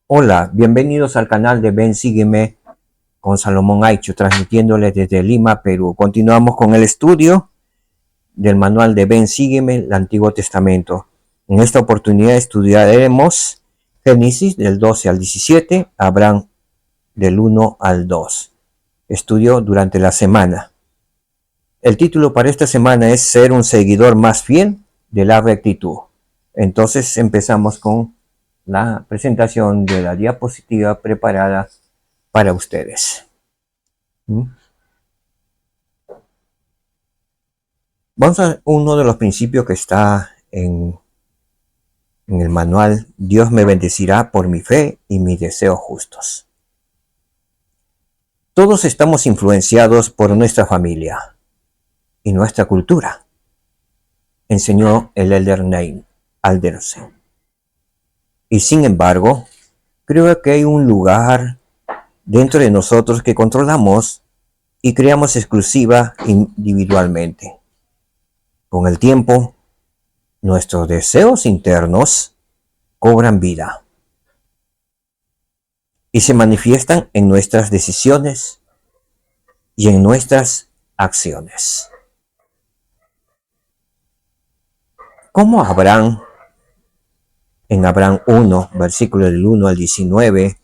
Hola, bienvenidos al canal de Ven Sígueme con Salomón Aicho, transmitiéndoles desde Lima, Perú. Continuamos con el estudio del manual de Ven Sígueme, el Antiguo Testamento. En esta oportunidad estudiaremos Génesis del 12 al 17, Abraham del 1 al 2. Estudio durante la semana. El título para esta semana es Ser un seguidor más fiel de la rectitud. Entonces empezamos con la presentación de la diapositiva preparada para ustedes. Vamos a uno de los principios que está en el manual. Dios me bendecirá por mi fe y mis deseos justos. Todos estamos influenciados por nuestra familia y nuestra cultura, enseñó el elder Neil Alderson. Y sin embargo, creo que hay un lugar dentro de nosotros que controlamos y creamos exclusiva individualmente. Con el tiempo, nuestros deseos internos cobran vida y se manifiestan en nuestras decisiones y en nuestras acciones. Como Abraham, en Abraham 1, versículo del 1 al 19,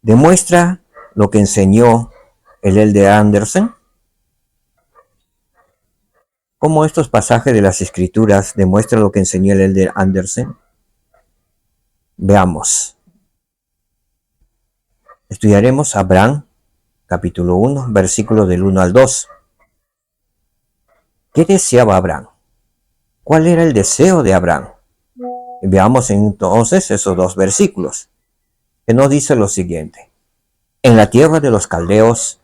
demuestra lo que enseñó el elder Anderson. ¿Cómo estos pasajes de las Escrituras demuestran lo que enseñó el elder Anderson? Veamos. Estudiaremos Abraham, capítulo 1, versículos del 1 al 2. ¿Qué deseaba Abraham? ¿Cuál era el deseo de Abraham? Y veamos entonces esos dos versículos, que nos dice lo siguiente. En la tierra de los caldeos,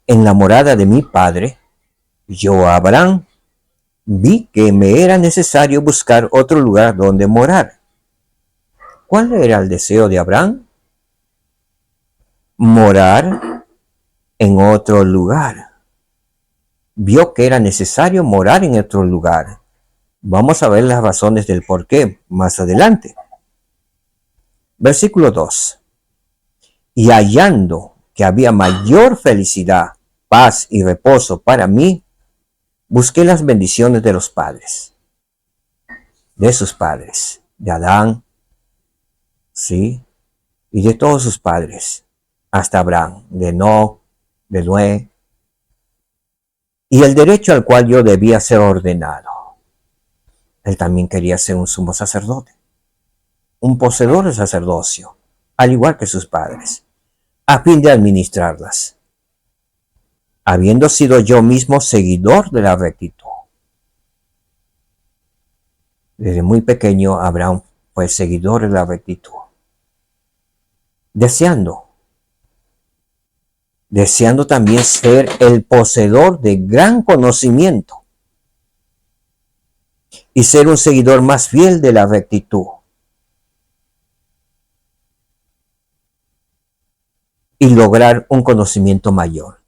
en la morada de mi padre, yo, Abraham, vi que me era necesario buscar otro lugar donde morar. ¿Cuál era el deseo de Abraham? Morar en otro lugar. Vio que era necesario morar en otro lugar. Vamos a ver las razones del por qué más adelante. Versículo 2. Y hallando que había mayor felicidad, paz y reposo para mí, busqué las bendiciones de los padres, de sus padres, de Adán, sí, y de todos sus padres, hasta Abraham, de Enoc, de Noé, y el derecho al cual yo debía ser ordenado. Él también quería ser un sumo sacerdote, un poseedor de sacerdocio, al igual que sus padres, a fin de administrarlas, habiendo sido yo mismo seguidor de la rectitud. Desde muy pequeño Abraham fue seguidor de la rectitud, deseando también ser el poseedor de gran conocimiento y ser un seguidor más fiel de la rectitud. Y lograr un conocimiento mayor.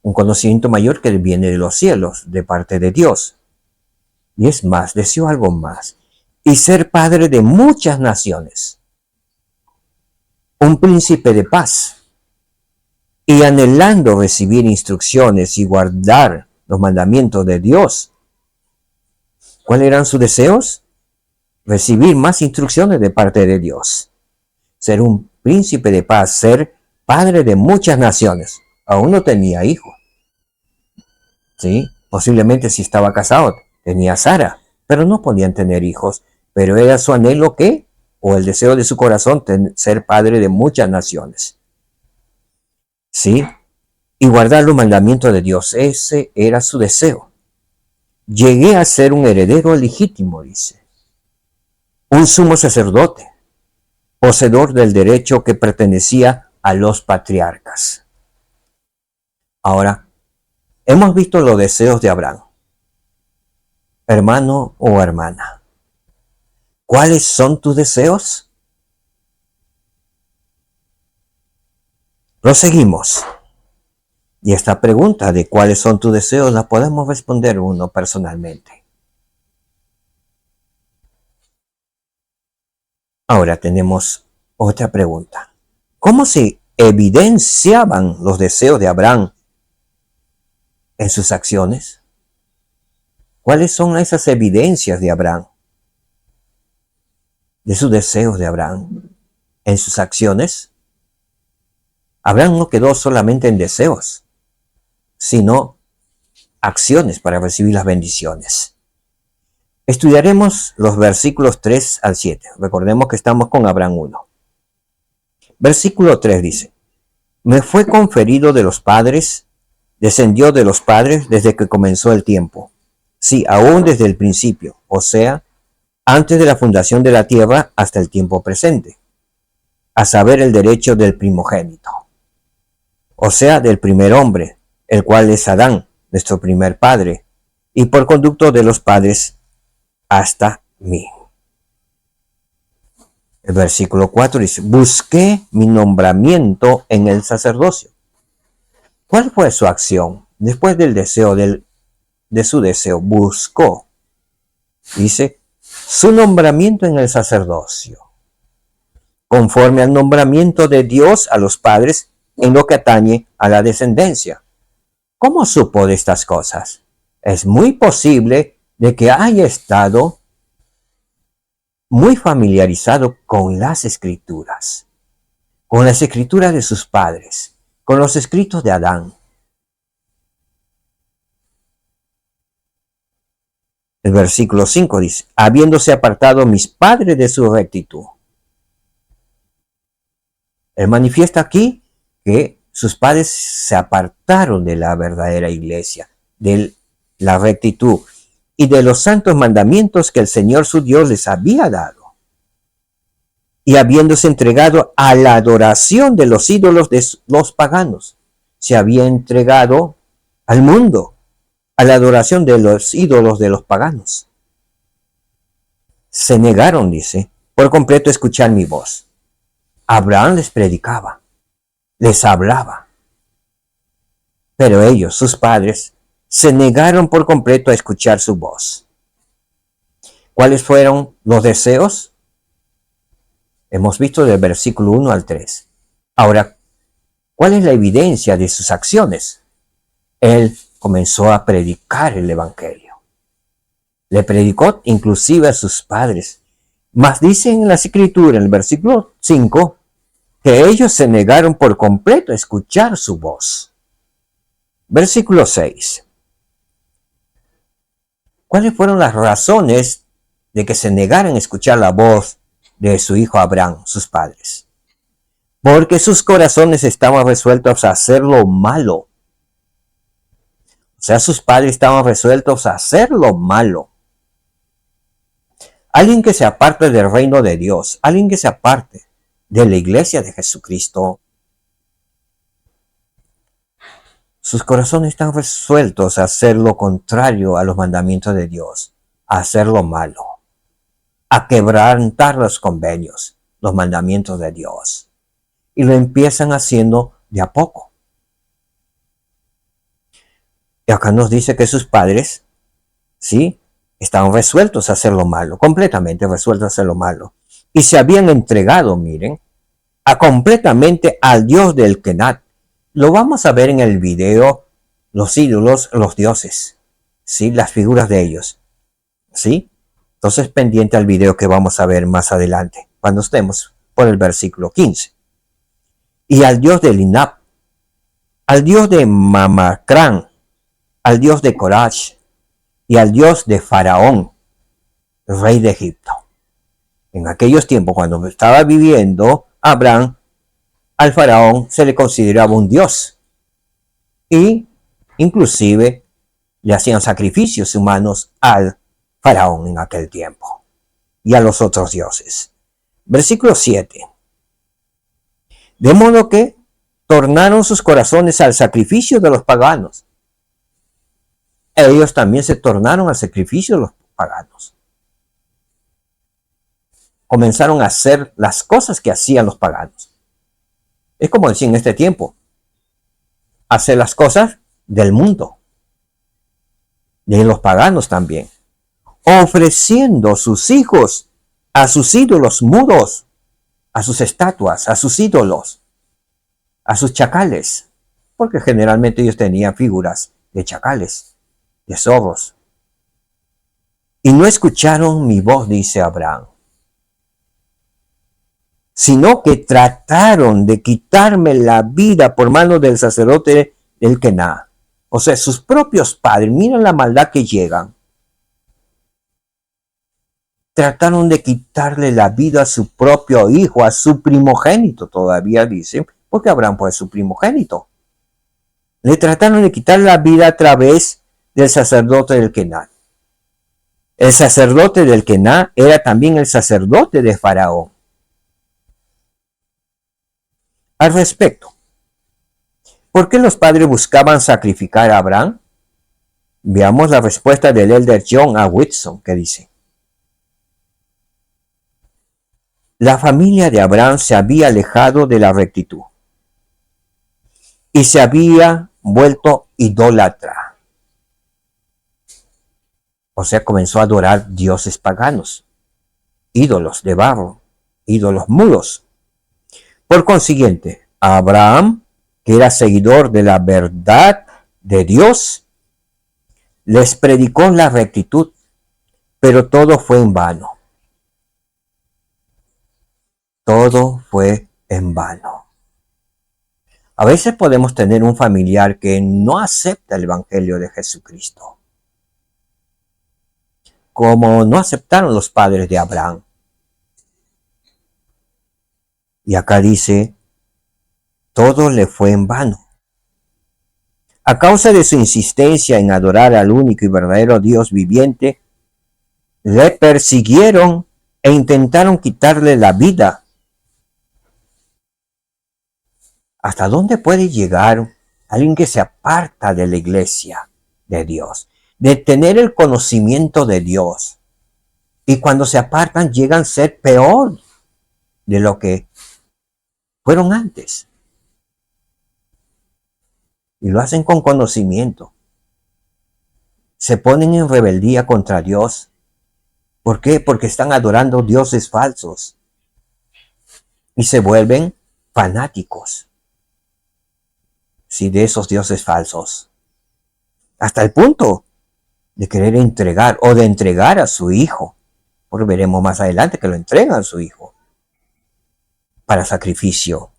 Un conocimiento mayor que viene de los cielos, de parte de Dios. Y es más, deseó algo más. Y ser padre de muchas naciones. Un príncipe de paz. Y anhelando recibir instrucciones y guardar los mandamientos de Dios. ¿Cuáles eran sus deseos? Recibir más instrucciones de parte de Dios. Ser un príncipe de paz, ser padre de muchas naciones. Aún no tenía hijos. ¿Sí? Posiblemente si estaba casado, tenía a Sara, pero no podían tener hijos. Pero era su anhelo que, o el deseo de su corazón, ser padre de muchas naciones. ¿Sí? Y guardar los mandamientos de Dios. Ese era su deseo. Llegué a ser un heredero legítimo, dice. Un sumo sacerdote, poseedor del derecho que pertenecía a los patriarcas. Ahora, hemos visto los deseos de Abraham. Hermano o hermana, ¿cuáles son tus deseos? Proseguimos. Y esta pregunta de cuáles son tus deseos la podemos responder uno personalmente. Ahora tenemos Otra pregunta. ¿Cómo se evidenciaban los deseos de Abraham en sus acciones? ¿Cuáles son esas evidencias de Abraham? De sus deseos de Abraham en sus acciones. Abraham no quedó solamente en deseos, sino acciones para recibir las bendiciones. Estudiaremos los versículos 3 al 7. Recordemos que estamos con Abraham 1. Versículo 3 dice: me fue conferido de los padres, descendió de los padres desde que comenzó el tiempo. Sí, aún desde el principio, o sea, antes de la fundación de la tierra hasta el tiempo presente, a saber, el derecho del primogénito, o sea, del primer hombre, el cual es Adán, nuestro primer padre, y por conducto de los padres hasta mí. El versículo 4 dice: busqué mi nombramiento en el sacerdocio. ¿Cuál fue su acción? Después del deseo, de su deseo, buscó. Dice, su nombramiento en el sacerdocio, conforme al nombramiento de Dios a los padres en lo que atañe a la descendencia. ¿Cómo supo de estas cosas? Es muy posible de que haya estado muy familiarizado con las escrituras de sus padres, con los escritos de Adán. El versículo 5 dice, habiéndose apartado mis padres de su rectitud. Él manifiesta aquí que sus padres se apartaron de la verdadera iglesia, de la rectitud y de los santos mandamientos que el Señor su Dios les había dado. Y habiéndose entregado a la adoración de los ídolos de los paganos, se había entregado al mundo, a la adoración de los ídolos de los paganos. Se negaron, dice, por completo a escuchar mi voz. Abraham les predicaba, les hablaba. Pero ellos, sus padres, se negaron por completo a escuchar su voz. ¿Cuáles fueron los deseos? Hemos visto del versículo 1 al 3. Ahora, ¿cuál es la evidencia de sus acciones? Él comenzó a predicar el evangelio. Le predicó inclusive a sus padres. Mas dice en la escritura, en el versículo 5, que ellos se negaron por completo a escuchar su voz. Versículo 6. ¿Cuáles fueron las razones de que se negaran a escuchar la voz de su hijo Abraham, sus padres? Porque sus corazones estaban resueltos a hacer lo malo. O sea, sus padres estaban resueltos a hacer lo malo. Alguien que se aparte del reino de Dios, alguien que se aparte de la iglesia de Jesucristo, sus corazones están resueltos a hacer lo contrario a los mandamientos de Dios, a hacer lo malo, a quebrantar los convenios, los mandamientos de Dios. Y lo empiezan haciendo de a poco. Y acá nos dice que sus padres, ¿sí?, estaban resueltos a hacer lo malo, completamente resueltos a hacer lo malo. Y se habían entregado, miren, a completamente al Dios del Kenat. Lo vamos a ver en el video, los ídolos, los dioses, ¿sí?, las figuras de ellos, ¿sí? Entonces, pendiente al video que vamos a ver más adelante, cuando estemos por el versículo 15. Y al Dios de Linab, al Dios de Mamacrán, al Dios de Corash y al Dios de Faraón, rey de Egipto. En aquellos tiempos, cuando estaba viviendo Abraham, al Faraón se le consideraba un dios. Y inclusive le hacían sacrificios humanos al Faraón en aquel tiempo y a los otros dioses. Versículo 7. De modo que tornaron sus corazones al sacrificio de los paganos. Ellos también se tornaron al sacrificio de los paganos. Comenzaron a hacer las cosas que hacían los paganos. Es como decir en este tiempo, hacer las cosas del mundo, de los paganos también, ofreciendo sus hijos a sus ídolos mudos, a sus estatuas, a sus ídolos, a sus chacales, porque generalmente ellos tenían figuras de chacales, de zorros. Y no escucharon mi voz, dice Abraham, sino que trataron de quitarme la vida por mano del sacerdote del Kená. O sea, sus propios padres, miren la maldad que llegan. Trataron de quitarle la vida a su propio hijo, a su primogénito, todavía dicen, porque Abraham fue su primogénito. Le trataron de quitar la vida a través del sacerdote del Kená. El sacerdote del Kená era también el sacerdote de Faraón. Al respecto, ¿por qué los padres buscaban sacrificar a Abraham? Veamos la respuesta del elder John A. Whitson, que dice: la familia de Abraham se había alejado de la rectitud y se había vuelto idólatra. O sea, comenzó a adorar dioses paganos, ídolos de barro, ídolos mudos. Por consiguiente, Abraham, que era seguidor de la verdad de Dios, les predicó la rectitud, pero todo fue en vano. Todo fue en vano. A veces podemos tener un familiar que no acepta el Evangelio de Jesucristo, como no aceptaron los padres de Abraham. Y acá dice, todo le fue en vano. A causa de su insistencia en adorar al único y verdadero Dios viviente, le persiguieron e intentaron quitarle la vida. ¿Hasta dónde puede llegar alguien que se aparta de la iglesia de Dios? De tener el conocimiento de Dios. Y cuando se apartan llegan a ser peor de lo que fueron antes. Y lo hacen con conocimiento. Se ponen en rebeldía contra Dios. ¿Por qué? Porque están adorando dioses falsos. Y se vuelven fanáticos. Sí, de esos dioses falsos. Hasta el punto de querer entregar o de entregar a su hijo. Porque veremos más adelante que lo entregan a su hijo. Para sacrificio.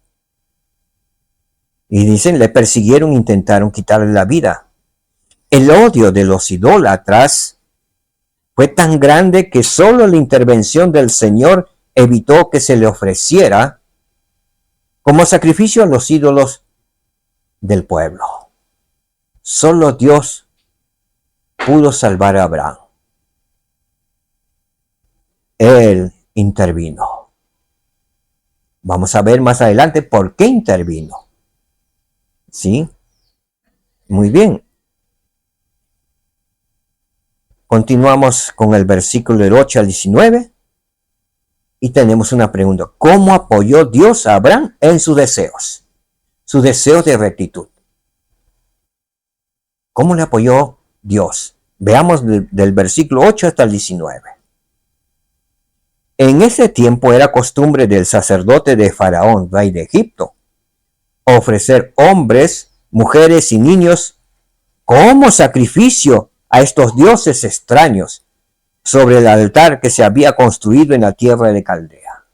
Y dicen, le persiguieron, intentaron quitarle la vida. El odio de los idólatras fue tan grande que solo la intervención del Señor evitó que se le ofreciera como sacrificio a los ídolos del pueblo. Solo Dios pudo salvar a Abraham. Él intervino. Vamos a ver más adelante por qué intervino. ¿Sí? Muy bien. Continuamos con el versículo del 8 al 19. Y tenemos una pregunta. ¿Cómo apoyó Dios a Abraham en sus deseos? Sus deseos de rectitud. ¿Cómo le apoyó Dios? Veamos del versículo 8 hasta el 19. En ese tiempo era costumbre del sacerdote de Faraón, rey de Egipto, ofrecer hombres, mujeres y niños como sacrificio a estos dioses extraños sobre el altar que se había construido en la tierra de Caldea.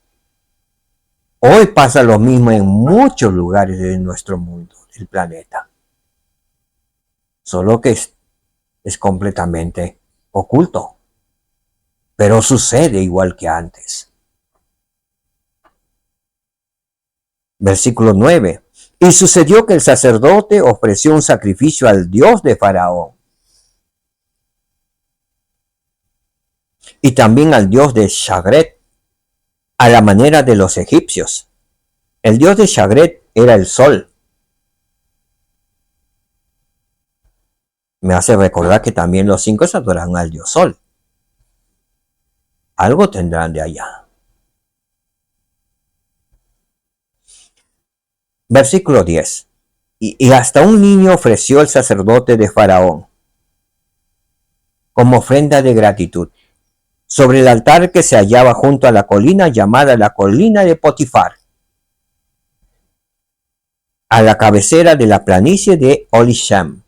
Hoy pasa lo mismo en muchos lugares de nuestro mundo, del planeta. Solo que es completamente oculto. Pero sucede igual que antes. Versículo 9. Y sucedió que el sacerdote ofreció un sacrificio al Dios de Faraón y también al Dios de Shagret, a la manera de los egipcios. El Dios de Shagret era el sol. Me hace recordar que también los incas adoran al Dios Sol. Algo tendrán de allá. Versículo 10. Y hasta un niño ofreció el sacerdote de Faraón como ofrenda de gratitud. sobre el altar que se hallaba junto a la colina llamada la colina de Potifar, a la cabecera de la planicie de Olisham.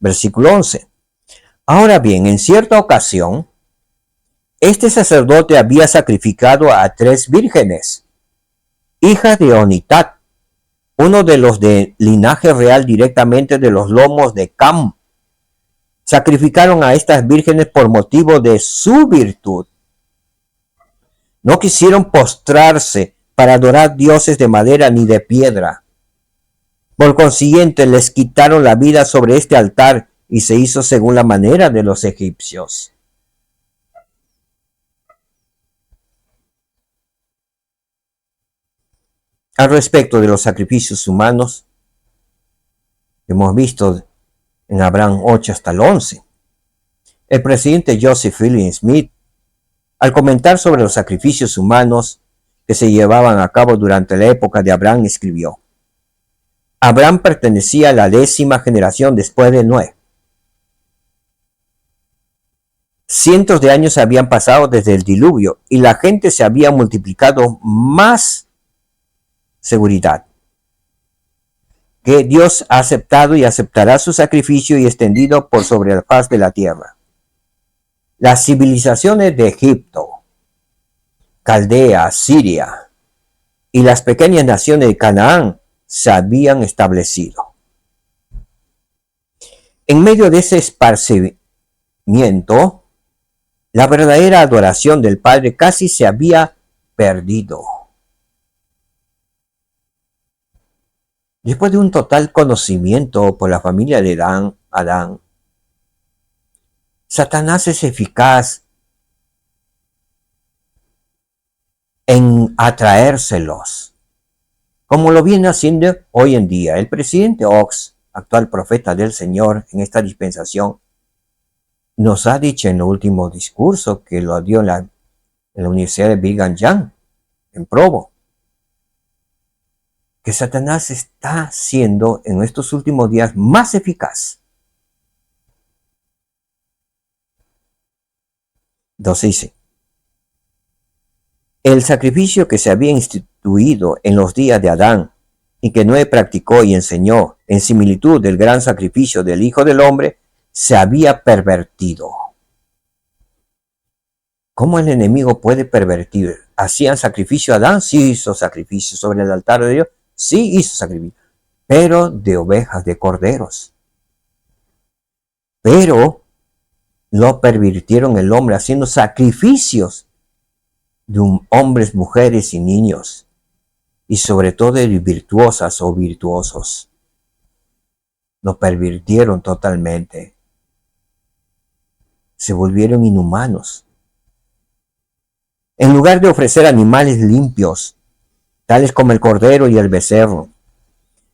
Versículo 11. Ahora bien, en cierta ocasión, este sacerdote había sacrificado a 3 vírgenes, hijas de Onitat, uno de los de linaje real directamente de los lomos de Cam. Sacrificaron a estas vírgenes por motivo de su virtud. No quisieron postrarse para adorar dioses de madera ni de piedra. Por consiguiente, les quitaron la vida sobre este altar y se hizo según la manera de los egipcios. Al respecto de los sacrificios humanos, hemos visto en Abraham 8 hasta el 11. El presidente Joseph Fielding Smith, al comentar sobre los sacrificios humanos que se llevaban a cabo durante la época de Abraham, escribió: Abraham pertenecía a la 10ª generación después de Noé. Cientos de años habían pasado desde el diluvio y la gente se había multiplicado más seguridad que Dios ha aceptado y aceptará su sacrificio y extendido por sobre la faz de la tierra. Las civilizaciones de Egipto, Caldea, Siria y las pequeñas naciones de Canaán se habían establecido. En medio de ese esparcimiento, la verdadera adoración del Padre casi se había perdido. Después de un total conocimiento por la familia de Adán, Satanás es eficaz en atraérselos, como lo viene haciendo hoy en día. El presidente Ox, actual profeta del Señor en esta dispensación, nos ha dicho en el último discurso que lo dio en la Universidad de Brigham Young, en Provo, que Satanás está siendo en estos últimos días más eficaz. Entonces dice: el sacrificio que se había instituido en los días de Adán y que Noé practicó y enseñó en similitud del gran sacrificio del Hijo del Hombre se había pervertido. ¿Cómo el enemigo puede pervertir? ¿Hacían sacrificio a Adán? Sí hizo sacrificio sobre el altar de Dios. Sí hizo sacrificio, pero de ovejas, de corderos. Pero lo pervirtieron el hombre haciendo sacrificios de hombres, mujeres y niños, y sobre todo de virtuosas o virtuosos. Lo pervirtieron totalmente. Se volvieron inhumanos. En lugar de ofrecer animales limpios, tales como el cordero y el becerro,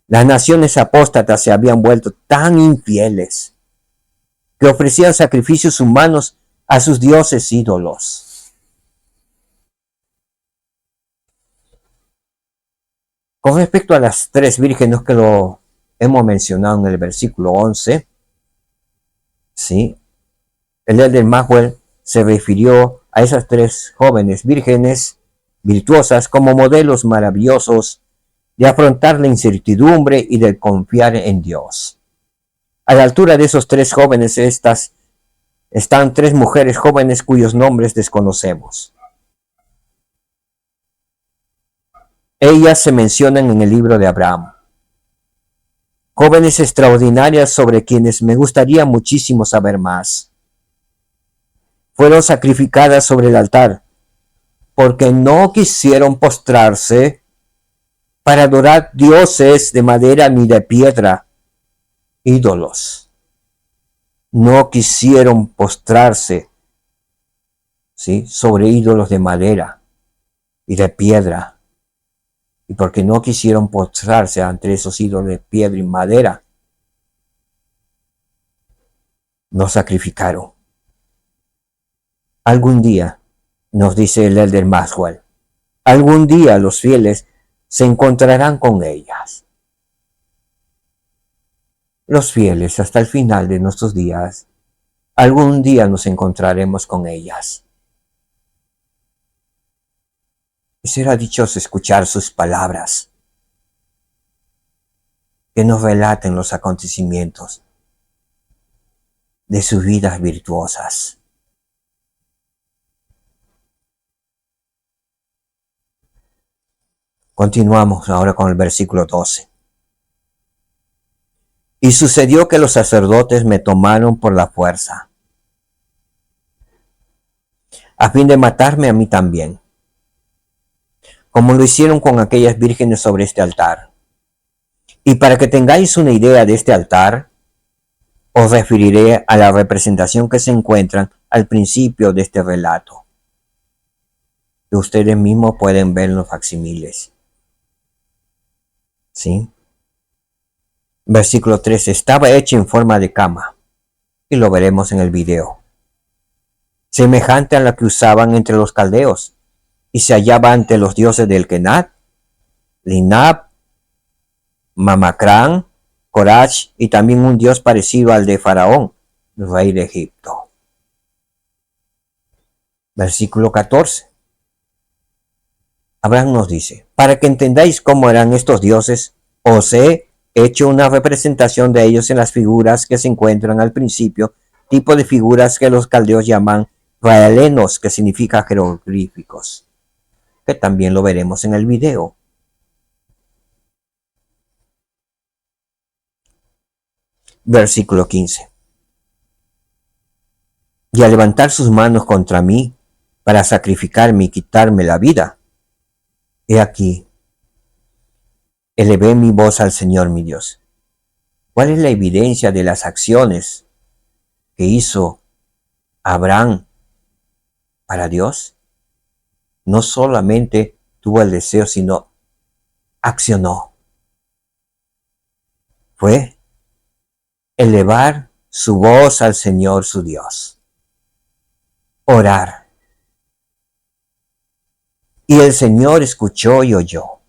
las naciones apóstatas se habían vuelto tan infieles que ofrecían sacrificios humanos a sus dioses ídolos. Con respecto a las 3 vírgenes que lo hemos mencionado en el versículo 11, ¿sí? El elder Maxwell se refirió a esas 3 jóvenes vírgenes virtuosas como modelos maravillosos de afrontar la incertidumbre y de confiar en Dios. A la altura de esos 3 jóvenes están 3 mujeres jóvenes cuyos nombres desconocemos. Ellas se mencionan en el libro de Abraham. Jóvenes extraordinarias sobre quienes me gustaría muchísimo saber más. Fueron sacrificadas sobre el altar porque no quisieron postrarse para adorar dioses de madera ni de piedra, ídolos. No quisieron postrarse, ¿sí?, sobre ídolos de madera y de piedra. Y porque no quisieron postrarse ante esos ídolos de piedra y madera, no sacrificaron. Algún día, nos dice el elder Maxwell, algún día los fieles se encontrarán con ellas. Los fieles hasta el final de nuestros días algún día nos encontraremos con ellas. Y será dichoso escuchar sus palabras, que nos relaten los acontecimientos de sus vidas virtuosas. Continuamos ahora con el versículo 12. Y sucedió que los sacerdotes me tomaron por la fuerza, a fin de matarme a mí también, como lo hicieron con aquellas vírgenes sobre este altar. Y para que tengáis una idea de este altar, os referiré a la representación que se encuentra al principio de este relato, que ustedes mismos pueden ver en los facsimiles. ¿Sí? Versículo 13. Estaba hecha en forma de cama, y lo veremos en el video, semejante a la que usaban entre los caldeos, y se hallaba ante los dioses del Kenat, Linab, Mamacrán, Corach, y también un dios parecido al de Faraón, rey de Egipto. Versículo 14. Abraham nos dice, para que entendáis cómo eran estos dioses, os he hecho una representación de ellos en las figuras que se encuentran al principio, tipo de figuras que los caldeos llaman raelenos, que significa jeroglíficos, que también lo veremos en el video. Versículo 15. Y al levantar sus manos contra mí para sacrificarme y quitarme la vida, he aquí, elevé mi voz al Señor mi Dios. ¿Cuál es la evidencia de las acciones que hizo Abraham para Dios? No solamente tuvo el deseo, sino accionó. Fue elevar su voz al Señor su Dios. Orar. Y el Señor escuchó y oyó.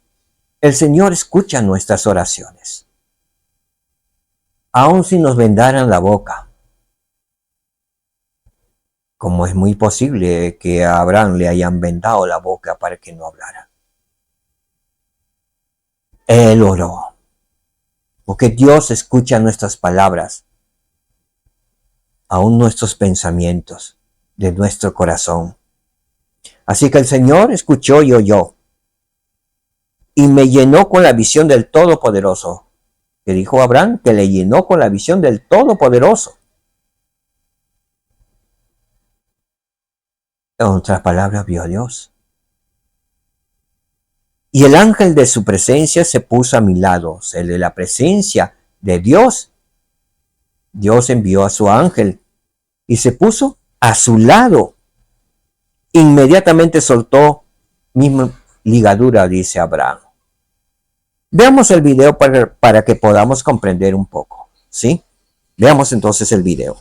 El Señor escucha nuestras oraciones. Aun si nos vendaran la boca, como es muy posible que a Abraham le hayan vendado la boca para que no hablara. Él oró, porque Dios escucha nuestras palabras, aun nuestros pensamientos de nuestro corazón. Así que el Señor escuchó y oyó, y me llenó con la visión del Todopoderoso. Que dijo Abraham, que le llenó con la visión del Todopoderoso. En otras palabras, vio a Dios. Y el ángel de su presencia se puso a mi lado. O sea, de la presencia de Dios, Dios envió a su ángel y se puso a su lado. Inmediatamente soltó mi ligadura, dice Abraham. Veamos el video para que podamos comprender un poco, ¿sí? Veamos entonces el video.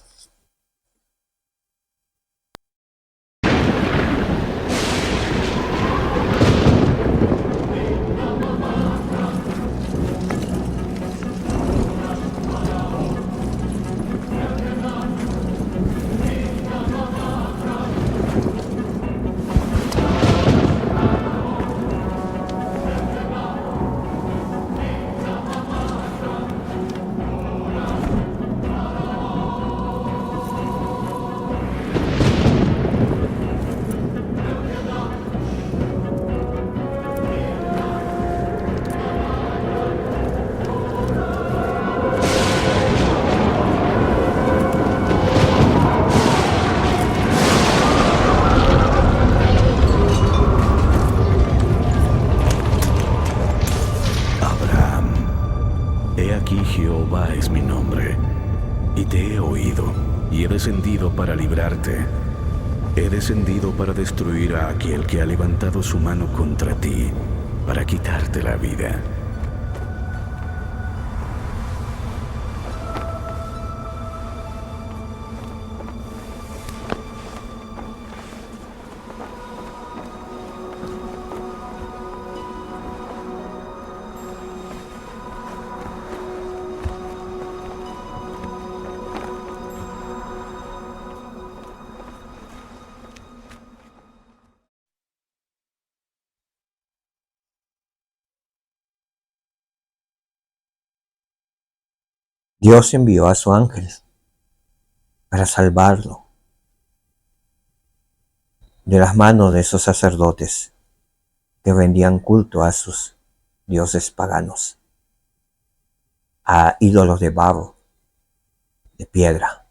Jehová es mi nombre, y te he oído, y he descendido para librarte. He descendido para destruir a aquel que ha levantado su mano contra ti, para quitarte la vida. Dios envió a su ángel para salvarlo de las manos de esos sacerdotes que rendían culto a sus dioses paganos, a ídolos de barro, de piedra.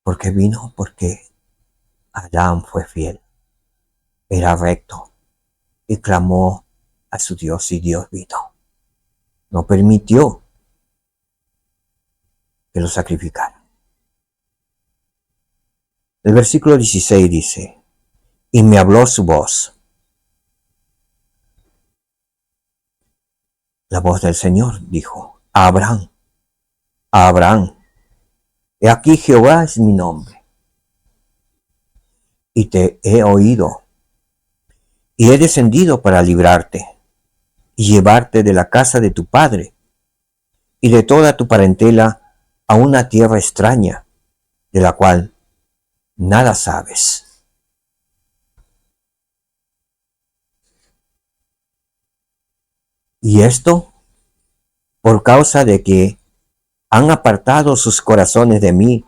¿Por qué vino? Porque Adán fue fiel, era recto y clamó a su Dios y Dios vino. No permitió que lo sacrificara. El versículo 16 dice, y me habló su voz, la voz del Señor dijo, a Abraham, a Abraham, he aquí Jehová es mi nombre, y te he oído, y he descendido para librarte, y llevarte de la casa de tu padre, y de toda tu parentela a una tierra extraña, de la cual nada sabes. Y esto por causa de que han apartado sus corazones de mí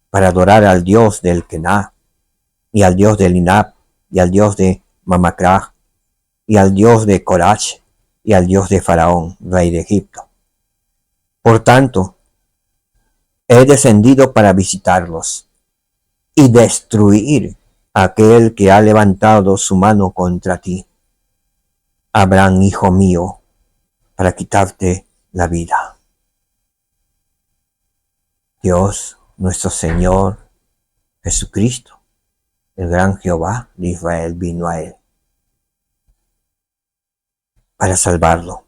para adorar al Dios del Kená, y al Dios del Inab, y al Dios de Mamacraj, y al Dios de Corach, y al Dios de Faraón, rey de Egipto. Por tanto, he descendido para visitarlos y destruir a aquel que ha levantado su mano contra ti, Abraham, hijo mío, para quitarte la vida. Dios, nuestro Señor Jesucristo, el gran Jehová de Israel, vino a él para salvarlo.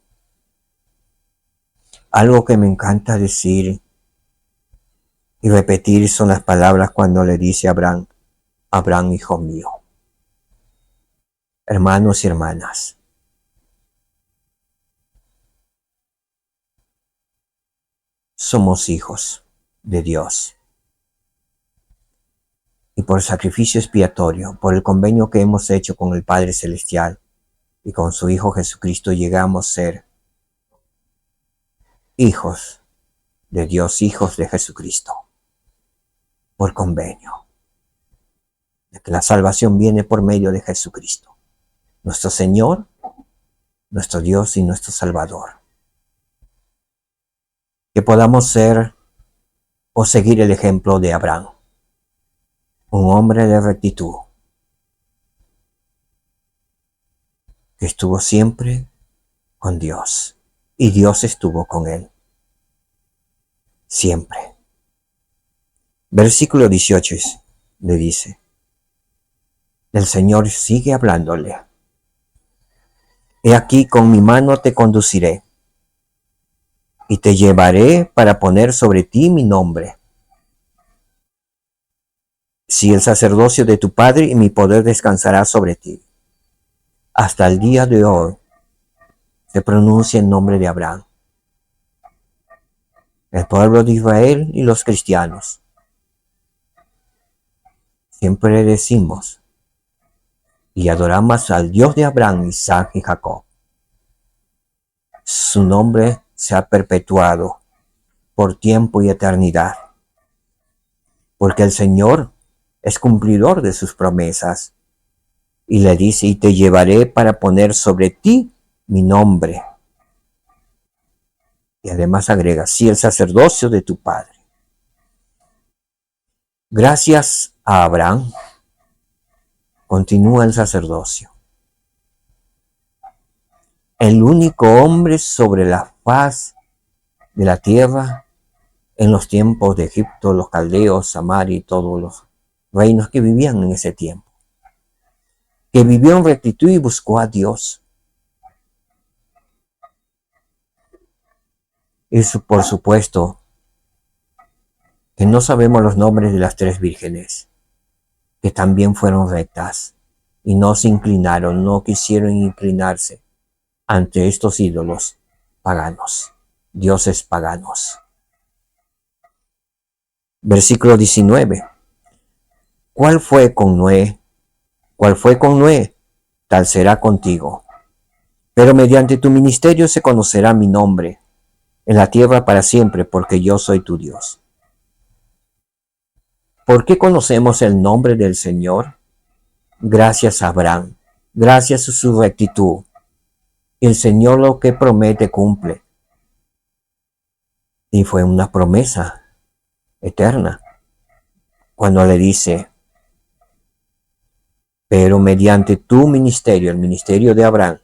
Algo que me encanta decir y repetir son las palabras cuando le dice a Abraham, Abraham, hijo mío. Hermanos y hermanas, somos hijos de Dios. Y por sacrificio expiatorio, por el convenio que hemos hecho con el Padre Celestial y con su Hijo Jesucristo, llegamos a ser hijos de Dios, hijos de Jesucristo, por convenio, de que la salvación viene por medio de Jesucristo, nuestro Señor, nuestro Dios y nuestro Salvador. Que podamos ser o seguir el ejemplo de Abraham, un hombre de rectitud, que estuvo siempre con Dios y Dios estuvo con él, siempre. Versículo 18 le dice, el Señor sigue hablándole, he aquí con mi mano te conduciré, y te llevaré para poner sobre ti mi nombre. Si el sacerdocio de tu padre y mi poder descansará sobre ti. Hasta el día de hoy se pronuncia el nombre de Abraham. El pueblo de Israel y los cristianos. Siempre decimos y adoramos al Dios de Abraham, Isaac y Jacob. Su nombre se ha perpetuado por tiempo y eternidad, porque el Señor es cumplidor de sus promesas, y le dice, y te llevaré para poner sobre ti mi nombre. Y además agrega, si el sacerdocio de tu padre. Gracias a Abraham, continúa el sacerdocio. El único hombre sobre la faz de la tierra en los tiempos de Egipto, los caldeos, Samar y todos los reinos que vivían en ese tiempo, que vivió en rectitud y buscó a Dios. Y por supuesto que no sabemos los nombres de las 3 vírgenes, que también fueron rectas y no se inclinaron, no quisieron inclinarse ante estos ídolos paganos, dioses paganos. Versículo 19. ¿Cuál fue con Noé? ¿Cuál fue con Noé? Tal será contigo. Pero mediante tu ministerio se conocerá mi nombre en la tierra para siempre, porque yo soy tu Dios. ¿Por qué conocemos el nombre del Señor? Gracias a Abraham, gracias a su rectitud. El Señor lo que promete cumple. Y fue una promesa eterna. Cuando le dice, pero mediante tu ministerio, el ministerio de Abraham,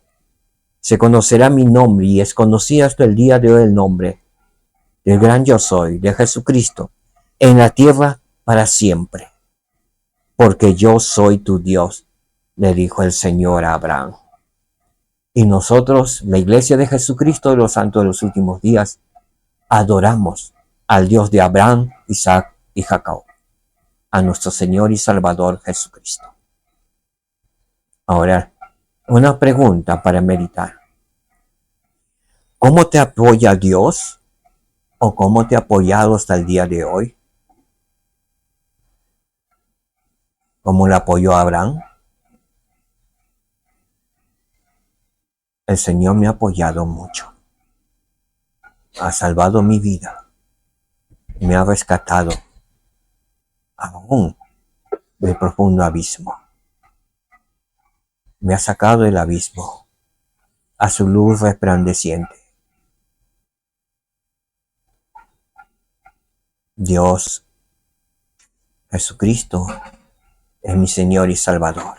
se conocerá mi nombre, y es conocido hasta el día de hoy el nombre del gran yo soy, de Jesucristo, en la tierra para siempre. Porque yo soy tu Dios, le dijo el Señor a Abraham. Y nosotros, la iglesia de Jesucristo de los santos de los últimos días, adoramos al Dios de Abraham, Isaac y Jacob, a nuestro Señor y Salvador Jesucristo. Ahora, una pregunta para meditar. ¿Cómo te apoya Dios? ¿O cómo te ha apoyado hasta el día de hoy? ¿Cómo le apoyó a Abraham? El Señor me ha apoyado mucho. Ha salvado mi vida. Me ha rescatado aún del profundo abismo. Me ha sacado del abismo a su luz resplandeciente. Dios, Jesucristo, es mi Señor y Salvador.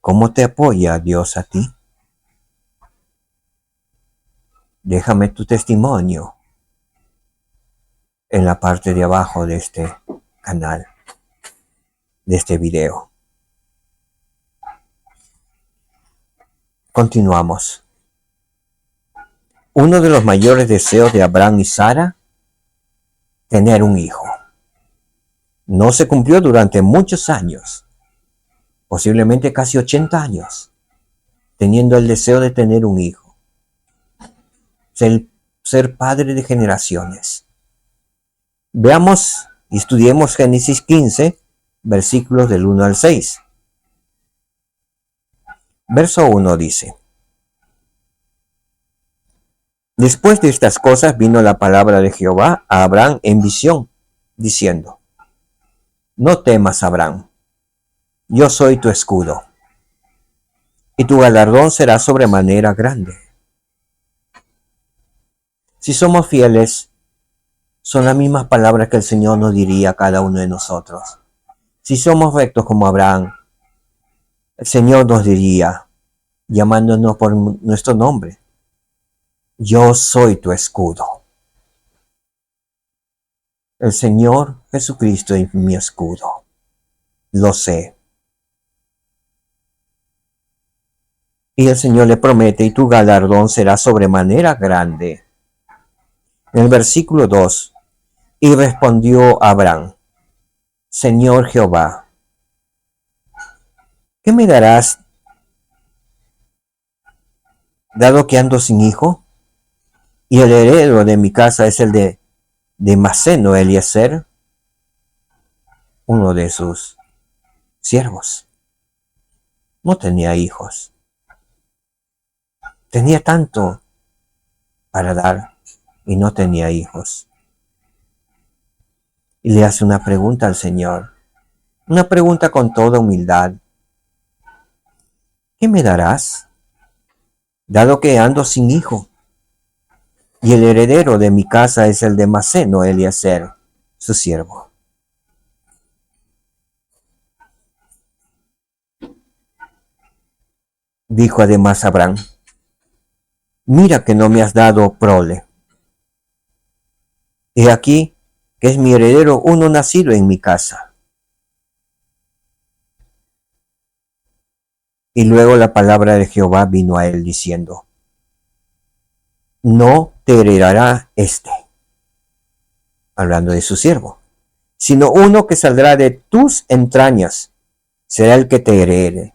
¿Cómo te apoya Dios a ti? Déjame tu testimonio en la parte de abajo de este canal, de este video. Continuamos. Uno de los mayores deseos de Abraham y Sara, tener un hijo. No se cumplió durante muchos años, posiblemente casi 80 años, teniendo el deseo de tener un hijo. Ser padre de generaciones. Veamos y estudiemos Génesis 15, versículos del 1 al 6. Verso 1 dice: Después de estas cosas vino la palabra de Jehová a Abraham en visión, diciendo: No temas, Abraham, yo soy tu escudo, y tu galardón será sobremanera grande. Si somos fieles, son las mismas palabras que el Señor nos diría a cada uno de nosotros. Si somos rectos como Abraham, el Señor nos diría, llamándonos por nuestro nombre: Yo soy tu escudo. El Señor Jesucristo es mi escudo. Lo sé. Y el Señor le promete: y tu galardón será sobremanera grande. En el versículo 2, y respondió Abraham: Señor Jehová, ¿qué me darás, dado que ando sin hijo? Y el heredero de mi casa es el de Damaseno Eliezer, uno de sus siervos. No tenía hijos. Tenía tanto para dar y no tenía hijos. Y le hace una pregunta al Señor, una pregunta con toda humildad: ¿qué me darás, dado que ando sin hijo? Y el heredero de mi casa es el de Damaseno Eliezer, su siervo. Dijo además Abraham: Mira que no me has dado prole. He aquí que es mi heredero uno nacido en mi casa. Y luego la palabra de Jehová vino a él diciendo: No te heredará este, hablando de su siervo, sino uno que saldrá de tus entrañas, será el que te herede.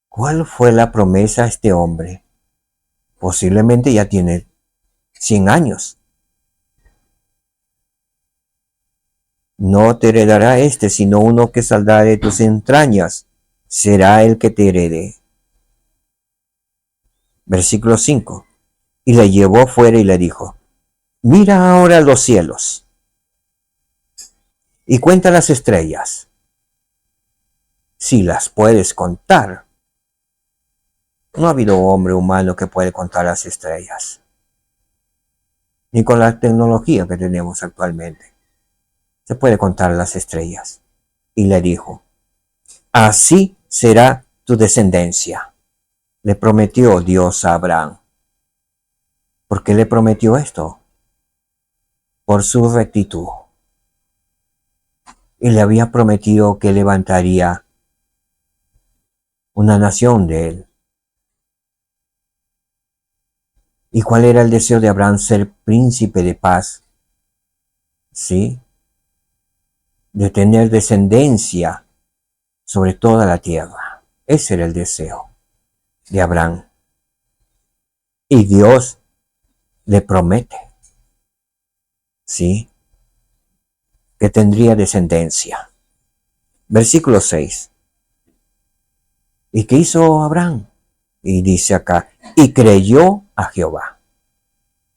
¿Cuál fue la promesa a este hombre? Posiblemente ya tiene 100 años. No te heredará sino uno que saldrá de tus entrañas, será el que te herede. Versículo 5. Y le llevó fuera y le dijo, mira ahora los cielos y cuenta las estrellas, si las puedes contar. No ha habido hombre humano que puede contar las estrellas, ni con la tecnología que tenemos actualmente. Se puede contar las estrellas. Y le dijo, así será tu descendencia. Le prometió Dios a Abraham. ¿Por qué le prometió esto? Por su rectitud. Y le había prometido que levantaría una nación de él. ¿Y cuál era el deseo de Abraham? Ser príncipe de paz. ¿Sí? De tener descendencia sobre toda la tierra. Ese era el deseo de Abraham. Y Dios le promete, ¿sí?, que tendría descendencia. Versículo 6. ¿Y qué hizo Abraham? Y dice acá, y creyó a Jehová.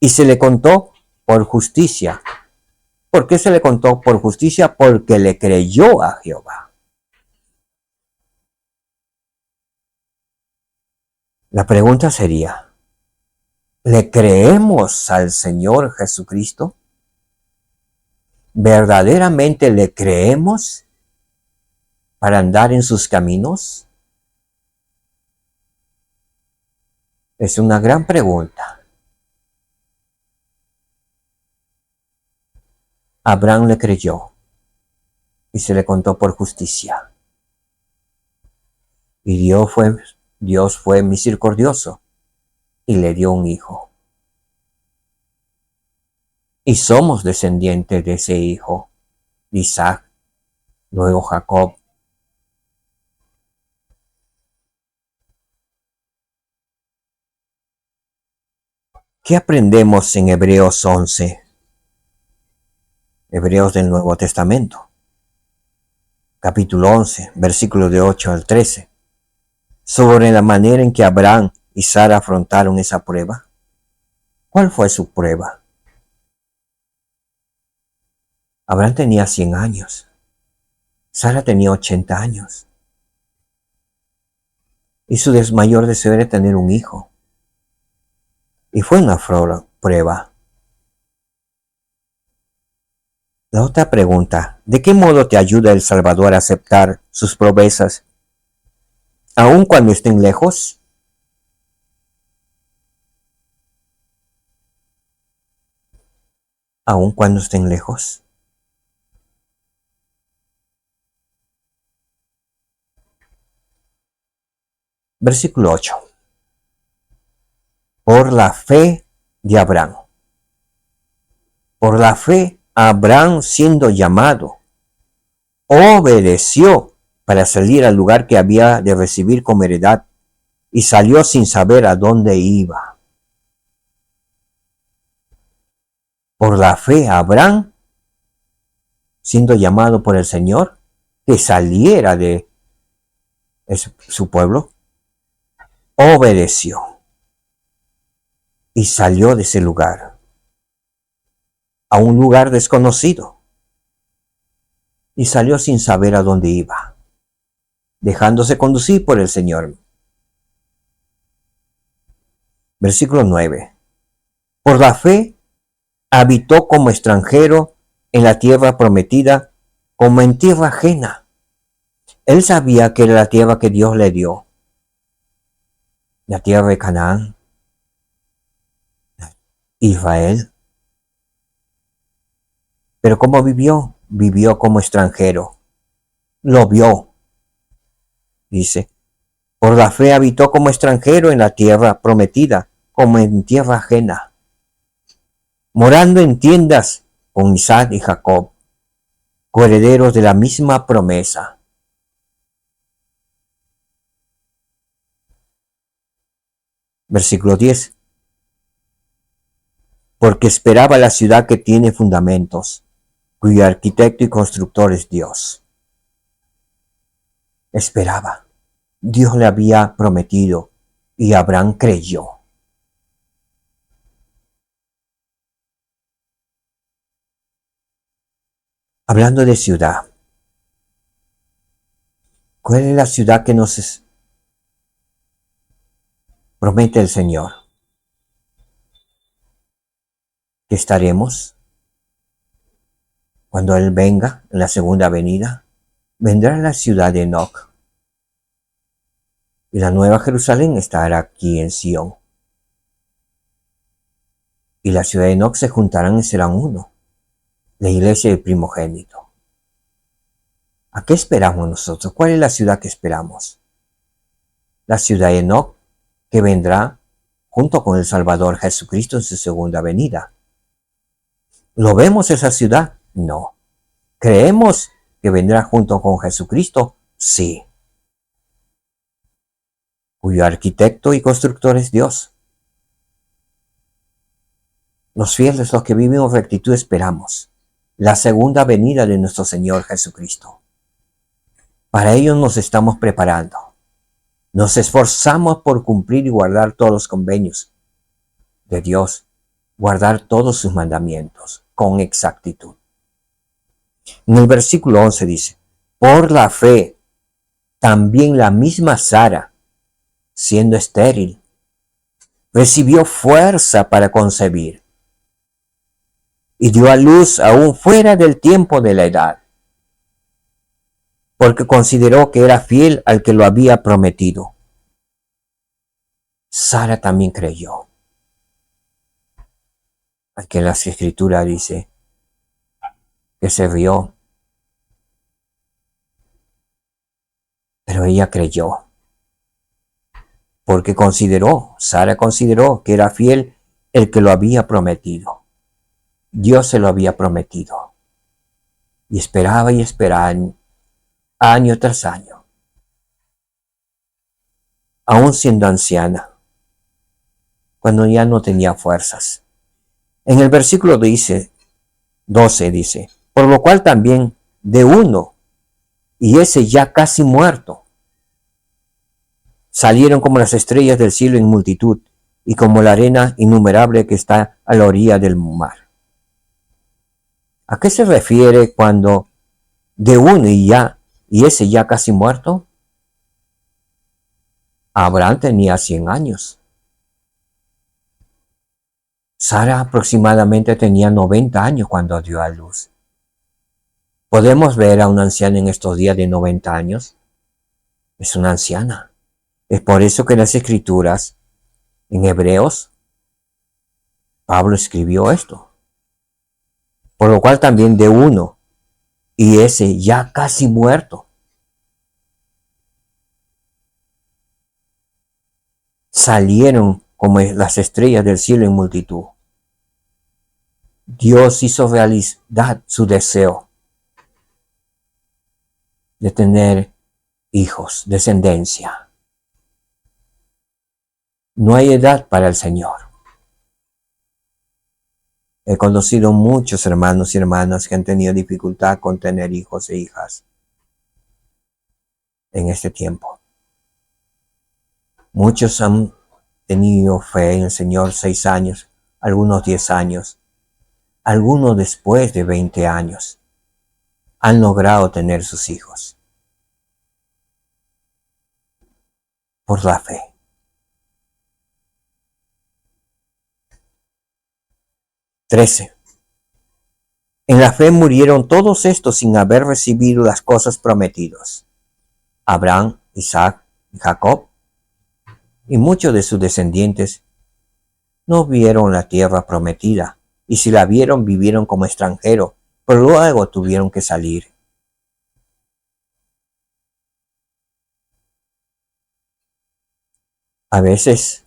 Y se le contó por justicia. ¿Por qué se le contó por justicia? Porque le creyó a Jehová. La pregunta sería, ¿le creemos al Señor Jesucristo? ¿Verdaderamente le creemos para andar en sus caminos? Es una gran pregunta. Abraham le creyó y se le contó por justicia. Y Dios fue misericordioso y le dio un hijo. Y somos descendientes de ese hijo, Isaac, luego Jacob. ¿Qué aprendemos en Hebreos 11? Hebreos del Nuevo Testamento, capítulo 11, versículos de 8 al 13, sobre la manera en que Abraham y Sara afrontaron esa prueba. ¿Cuál fue su prueba? Abraham tenía 100 años, Sara tenía 80 años, y su mayor deseo era tener un hijo. Y fue una prueba. La otra pregunta, ¿de qué modo te ayuda el Salvador a aceptar sus promesas, aun cuando estén lejos? Aun cuando estén lejos. Versículo 8. Por la fe de Abraham. Por la fe, Abraham, siendo llamado, obedeció para salir al lugar que había de recibir como heredad y salió sin saber a dónde iba. Por la fe, Abraham, siendo llamado por el Señor, que saliera de su pueblo, obedeció y salió de ese lugar a un lugar desconocido y salió sin saber a dónde iba, dejándose conducir por el Señor. Versículo 9. Por la fe habitó como extranjero en la tierra prometida, como en tierra ajena. Él sabía que era la tierra que Dios le dio, la tierra de Canaán, Israel. Pero ¿cómo vivió? Vivió como extranjero. Lo vio. Dice, por la fe habitó como extranjero en la tierra prometida, como en tierra ajena, morando en tiendas con Isaac y Jacob, coherederos de la misma promesa. Versículo 10. Porque esperaba la ciudad que tiene fundamentos, cuyo arquitecto y constructor es Dios. Esperaba. Dios le había prometido y Abraham creyó. Hablando de ciudad, ¿cuál es la ciudad que nos promete el Señor? ¿Que estaremos cuando Él venga en la segunda venida? Vendrá la ciudad de Enoc. Y la nueva Jerusalén estará aquí en Sión. Y la ciudad de Enoc se juntarán y serán uno. La iglesia del primogénito. ¿A qué esperamos nosotros? ¿Cuál es la ciudad que esperamos? La ciudad de Enoc, que vendrá junto con el Salvador Jesucristo en su segunda venida. ¿Lo vemos esa ciudad? No. ¿Creemos que vendrá junto con Jesucristo? Sí. Cuyo arquitecto y constructor es Dios. Los fieles, los que viven en rectitud, esperamos la segunda venida de nuestro Señor Jesucristo. Para ello nos estamos preparando. Nos esforzamos por cumplir y guardar todos los convenios de Dios, guardar todos sus mandamientos con exactitud. En el versículo 11 dice, por la fe, también la misma Sara, siendo estéril, recibió fuerza para concebir y dio a luz aún fuera del tiempo de la edad, porque consideró que era fiel al que lo había prometido. Sara también creyó. Aquí en las Escrituras dice que se rió, pero ella creyó, porque Sara consideró que era fiel el que lo había prometido. Dios se lo había prometido. Y esperaba año tras año, aún siendo anciana, cuando ya no tenía fuerzas. En el versículo 12 dice, por lo cual también de uno, y ese ya casi muerto, salieron como las estrellas del cielo en multitud, y como la arena innumerable que está a la orilla del mar. ¿A qué se refiere cuando de uno y ese ya casi muerto? Abraham tenía 100 años. Sara aproximadamente tenía 90 años cuando dio a luz. ¿Podemos ver a una anciana en estos días de 90 años? Es una anciana. Es por eso que en las Escrituras, en Hebreos, Pablo escribió esto. Por lo cual también de uno, y ese ya casi muerto, salieron como las estrellas del cielo en multitud. Dios hizo realidad su deseo de tener hijos, descendencia. No hay edad para el Señor. He conocido muchos hermanos y hermanas que han tenido dificultad con tener hijos e hijas en este tiempo. Muchos han tenido fe en el Señor 6 años, algunos 10 años, algunos después de 20 años han logrado tener sus hijos por la fe. En la fe murieron todos estos sin haber recibido las cosas prometidas. Abraham, Isaac y Jacob, y muchos de sus descendientes no vieron la tierra prometida, y si la vieron, vivieron como extranjeros, pero luego tuvieron que salir. A veces,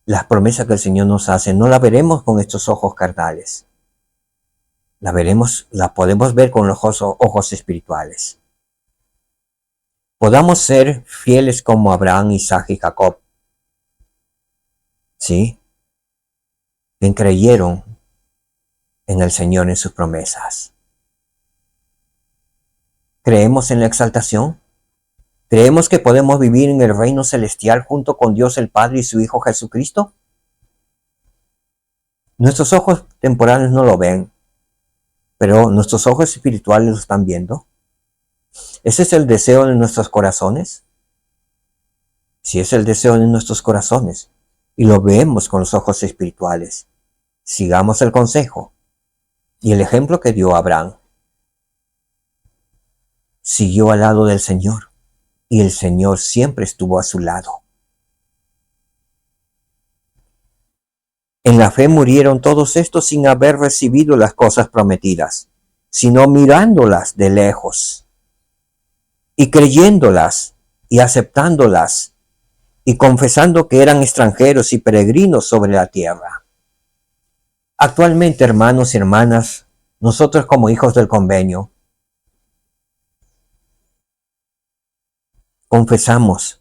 las promesas que el Señor nos hace no las veremos con estos ojos carnales. La podemos ver con los ojos espirituales. Podamos ser fieles como Abraham, Isaac y Jacob. ¿Sí? Que creyeron en el Señor, en sus promesas. ¿Creemos en la exaltación? ¿Creemos que podemos vivir en el reino celestial junto con Dios el Padre y su Hijo Jesucristo? Nuestros ojos temporales no lo ven, pero nuestros ojos espirituales lo están viendo. ¿Ese es el deseo de nuestros corazones? Si es el deseo de nuestros corazones y lo vemos con los ojos espirituales, sigamos el consejo y el ejemplo que dio Abraham. Siguió al lado del Señor y el Señor siempre estuvo a su lado. En la fe murieron todos estos sin haber recibido las cosas prometidas, sino mirándolas de lejos y creyéndolas y aceptándolas y confesando que eran extranjeros y peregrinos sobre la tierra. Actualmente, hermanos y hermanas, nosotros como hijos del convenio, confesamos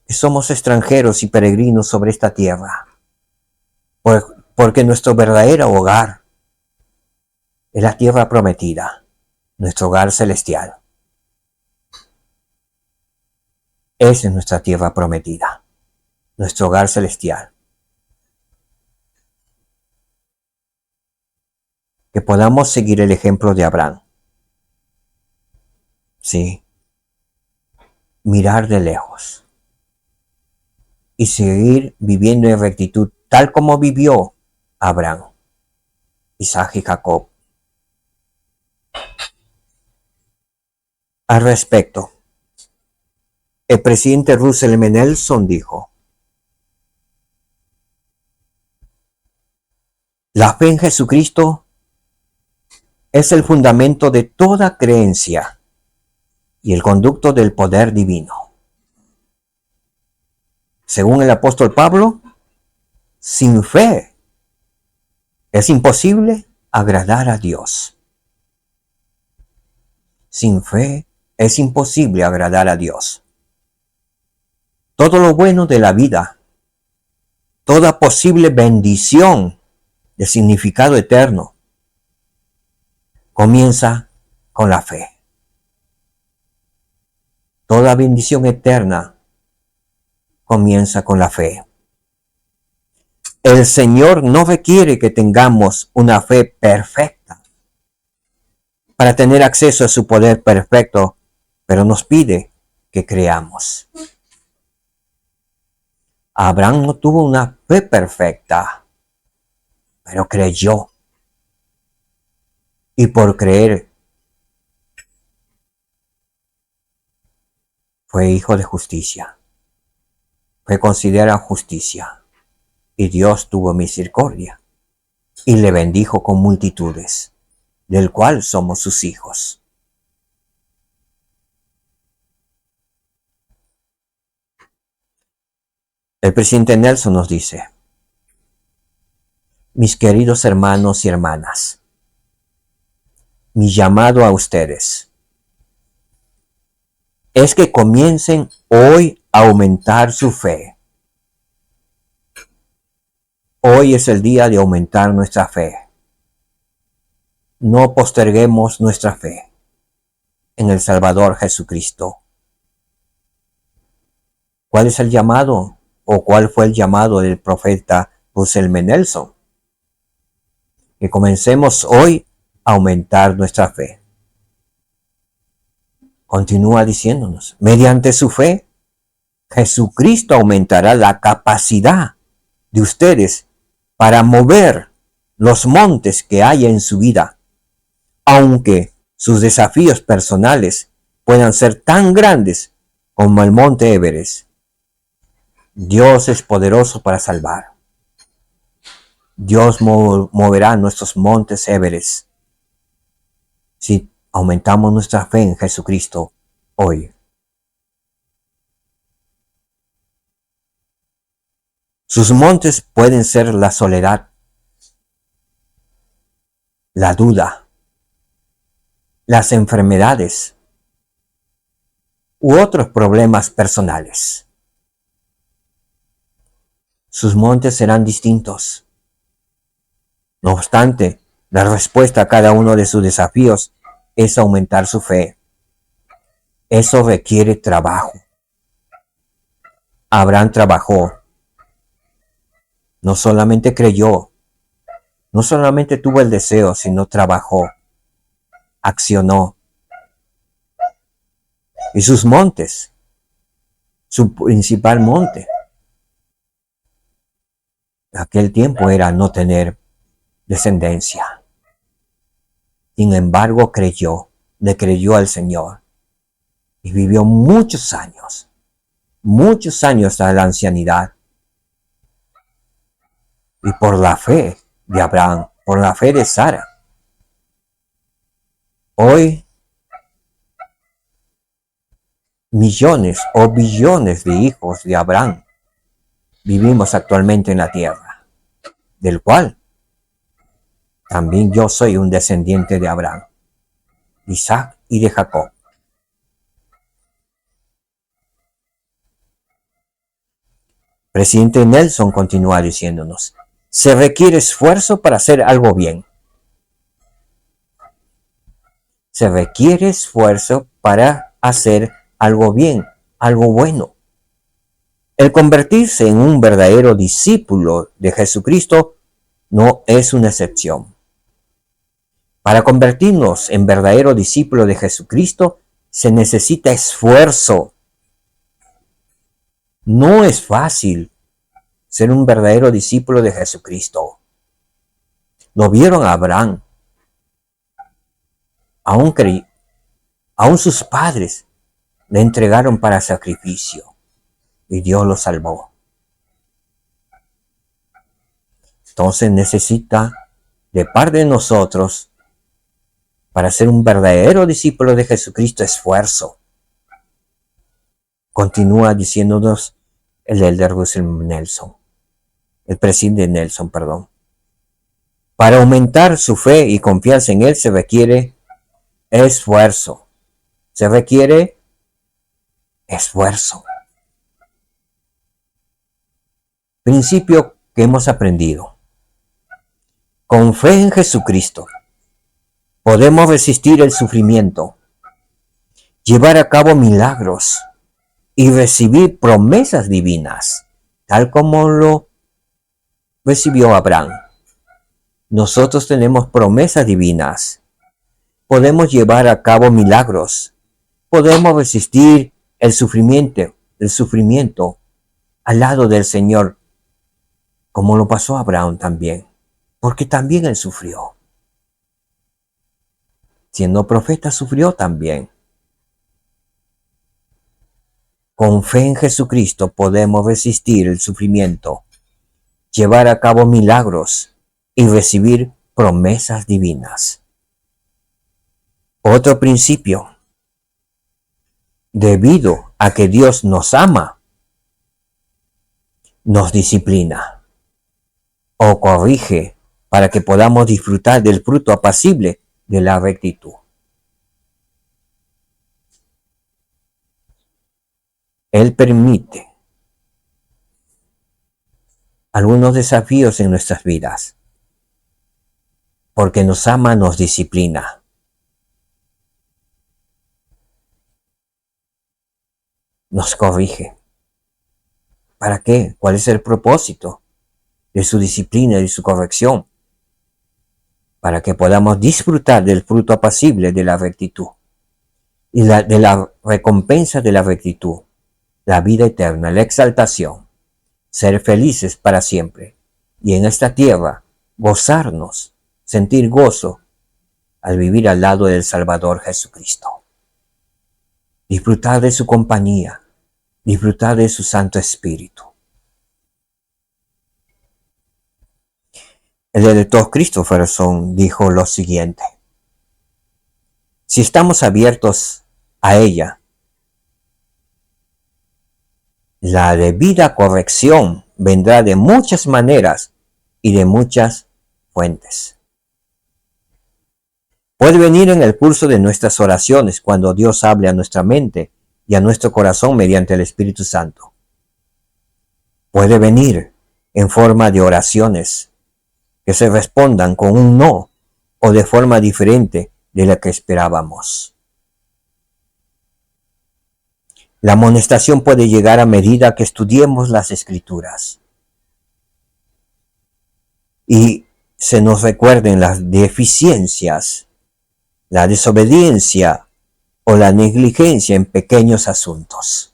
que somos extranjeros y peregrinos sobre esta tierra, porque nuestro verdadero hogar es la tierra prometida, nuestro hogar celestial. Esa es nuestra tierra prometida, nuestro hogar celestial. Que podamos seguir el ejemplo de Abraham. Sí. Mirar de lejos y seguir viviendo en rectitud tal como vivió Abraham, Isaac y Jacob. Al respecto, el presidente Russell M. Nelson dijo: la fe en Jesucristo es el fundamento de toda creencia y el conducto del poder divino. Según el apóstol Pablo, sin fe es imposible agradar a Dios. Sin fe es imposible agradar a Dios. Todo lo bueno de la vida, toda posible bendición de significado eterno, comienza con la fe. Toda bendición eterna comienza con la fe. El Señor no requiere que tengamos una fe perfecta para tener acceso a su poder perfecto, pero nos pide que creamos. Abraham no tuvo una fe perfecta, pero creyó. Y por creer, fue hijo de justicia. Fue considerado justicia. Y Dios tuvo misericordia. Y le bendijo con multitudes, del cual somos sus hijos. El presidente Nelson nos dice: mis queridos hermanos y hermanas, mi llamado a ustedes es que comiencen hoy a aumentar su fe. Hoy es el día de aumentar nuestra fe. No posterguemos nuestra fe en el Salvador Jesucristo. ¿Cuál es el llamado o cuál fue el llamado del profeta Russell M. Nelson? Que comencemos hoy a aumentar nuestra fe. Continúa diciéndonos: mediante su fe, Jesucristo aumentará la capacidad de ustedes para mover los montes que hay en su vida, aunque sus desafíos personales puedan ser tan grandes como el monte Everest. Dios es poderoso para salvar. Dios moverá nuestros montes Everest si aumentamos nuestra fe en Jesucristo hoy. Sus montes pueden ser la soledad, la duda, las enfermedades u otros problemas personales. Sus montes serán distintos. No obstante, La respuesta a cada uno de sus desafíos es aumentar su fe. Eso requiere trabajo. Abraham trabajó. No solamente creyó, no solamente tuvo el deseo, sino trabajó, accionó. Y sus montes, su principal monte, en aquel tiempo era no tener descendencia. Sin embargo, le creyó al Señor y vivió muchos años hasta la ancianidad. Y por la fe de Abraham, por la fe de Sara, hoy millones o billones de hijos de Abraham vivimos actualmente en la tierra, del cual también yo soy un descendiente de Abraham, Isaac y de Jacob. Presidente Nelson continúa diciéndonos, se requiere esfuerzo para hacer algo bien. Se requiere esfuerzo para hacer algo bien, algo bueno. El convertirse en un verdadero discípulo de Jesucristo no es una excepción. Para convertirnos en verdadero discípulo de Jesucristo se necesita esfuerzo. No es fácil ser un verdadero discípulo de Jesucristo. Lo vieron a Abraham. Aún sus padres le entregaron para sacrificio y Dios lo salvó. Entonces necesita de parte de nosotros, para ser un verdadero discípulo de Jesucristo, esfuerzo. Continúa diciéndonos el elder Russell Nelson, el presidente Nelson, perdón. Para aumentar su fe y confianza en Él se requiere esfuerzo. Se requiere esfuerzo. Principio que hemos aprendido. Con fe en Jesucristo podemos resistir el sufrimiento, llevar a cabo milagros y recibir promesas divinas, tal como lo recibió Abraham. Nosotros tenemos promesas divinas. Podemos llevar a cabo milagros. Podemos resistir el sufrimiento al lado del Señor, como lo pasó a Abraham también, porque también él sufrió. Siendo profeta sufrió también. Con fe en Jesucristo podemos resistir el sufrimiento, llevar a cabo milagros y recibir promesas divinas. Otro principio. Debido a que Dios nos ama, nos disciplina o corrige para que podamos disfrutar del fruto apacible de la rectitud. Él permite algunos desafíos en nuestras vidas, porque nos ama, nos disciplina. Nos corrige. ¿Para qué? ¿Cuál es el propósito de su disciplina y su corrección? Para que podamos disfrutar del fruto apacible de la rectitud y de la recompensa de la rectitud, la vida eterna, la exaltación, ser felices para siempre y en esta tierra gozarnos, sentir gozo al vivir al lado del Salvador Jesucristo. Disfrutar de su compañía, disfrutar de su Santo Espíritu. El editor Christopherson dijo lo siguiente: si estamos abiertos a ella, la debida corrección vendrá de muchas maneras y de muchas fuentes. Puede venir en el curso de nuestras oraciones cuando Dios hable a nuestra mente y a nuestro corazón mediante el Espíritu Santo. Puede venir en forma de oraciones que se respondan con un no o de forma diferente de la que esperábamos. La amonestación puede llegar a medida que estudiemos las Escrituras y se nos recuerden las deficiencias, la desobediencia o la negligencia en pequeños asuntos.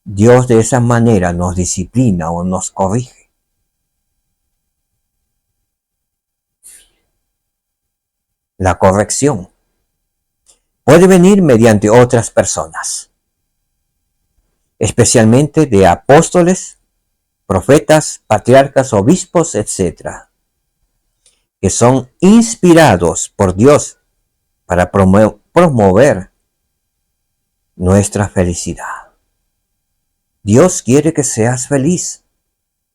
Dios de esa manera nos disciplina o nos corrige. La corrección puede venir mediante otras personas, especialmente de apóstoles, profetas, patriarcas, obispos, etc., que son inspirados por Dios para promover nuestra felicidad. Dios quiere que seas feliz.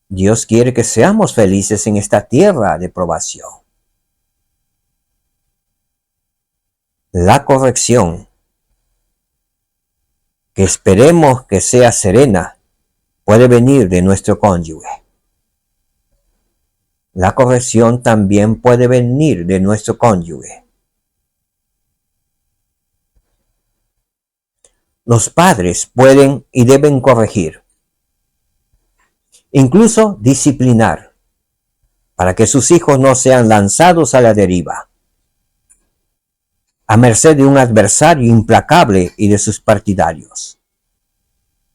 Dios quiere que seamos felices en esta tierra de probación. La corrección, que esperemos que sea serena, puede venir de nuestro cónyuge. La corrección también puede venir de nuestro cónyuge. Los padres pueden y deben corregir, incluso disciplinar, para que sus hijos no sean lanzados a la deriva, a merced de un adversario implacable y de sus partidarios.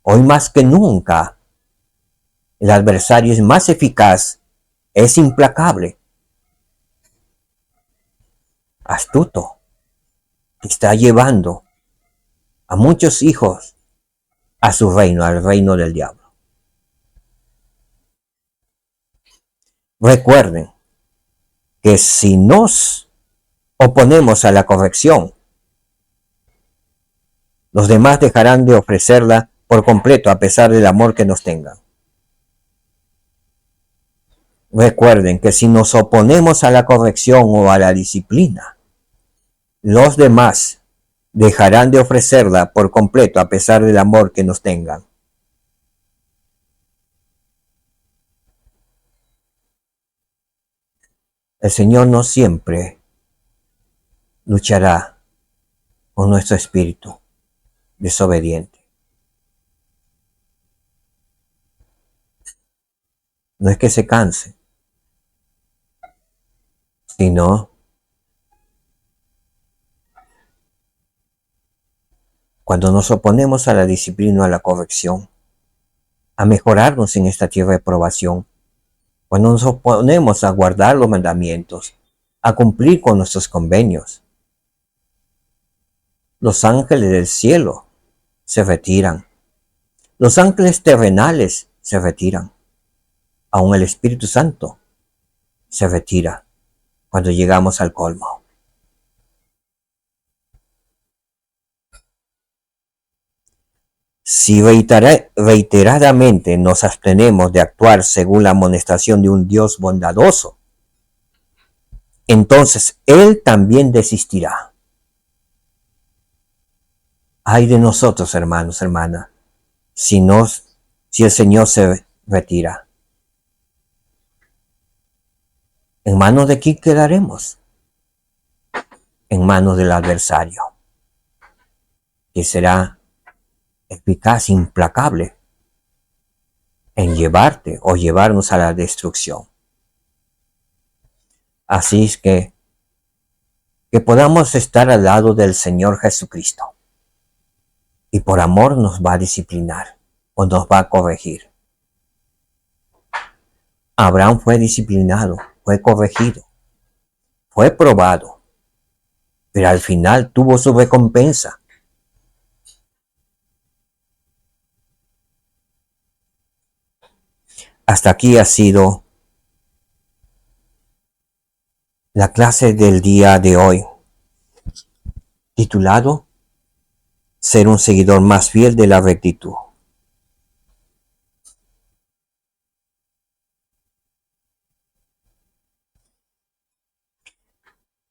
Hoy más que nunca, el adversario es más eficaz, es implacable, astuto, que está llevando a muchos hijos a su reino, al reino del diablo. Recuerden que si nos oponemos a la corrección, los demás dejarán de ofrecerla por completo a pesar del amor que nos tengan. Recuerden que si nos oponemos a la corrección o a la disciplina, los demás dejarán de ofrecerla por completo a pesar del amor que nos tengan. El Señor no siempre luchará con nuestro espíritu desobediente. No es que se canse, sino cuando nos oponemos a la disciplina o a la corrección, a mejorarnos en esta tierra de probación, cuando nos oponemos a guardar los mandamientos, a cumplir con nuestros convenios, los ángeles del cielo se retiran, los ángeles terrenales se retiran, aún el Espíritu Santo se retira cuando llegamos al colmo. Si reiteradamente nos abstenemos de actuar según la amonestación de un Dios bondadoso, entonces Él también desistirá. Ay de nosotros, hermanos, hermanas, si el Señor se retira. ¿En manos de quién quedaremos? En manos del adversario, que será eficaz, implacable, en llevarte o llevarnos a la destrucción. Así es que podamos estar al lado del Señor Jesucristo, y por amor nos va a disciplinar o nos va a corregir. Abraham fue disciplinado, fue corregido, fue probado, pero al final tuvo su recompensa. Hasta aquí ha sido la clase del día de hoy, titulado Ser un seguidor más fiel de la rectitud.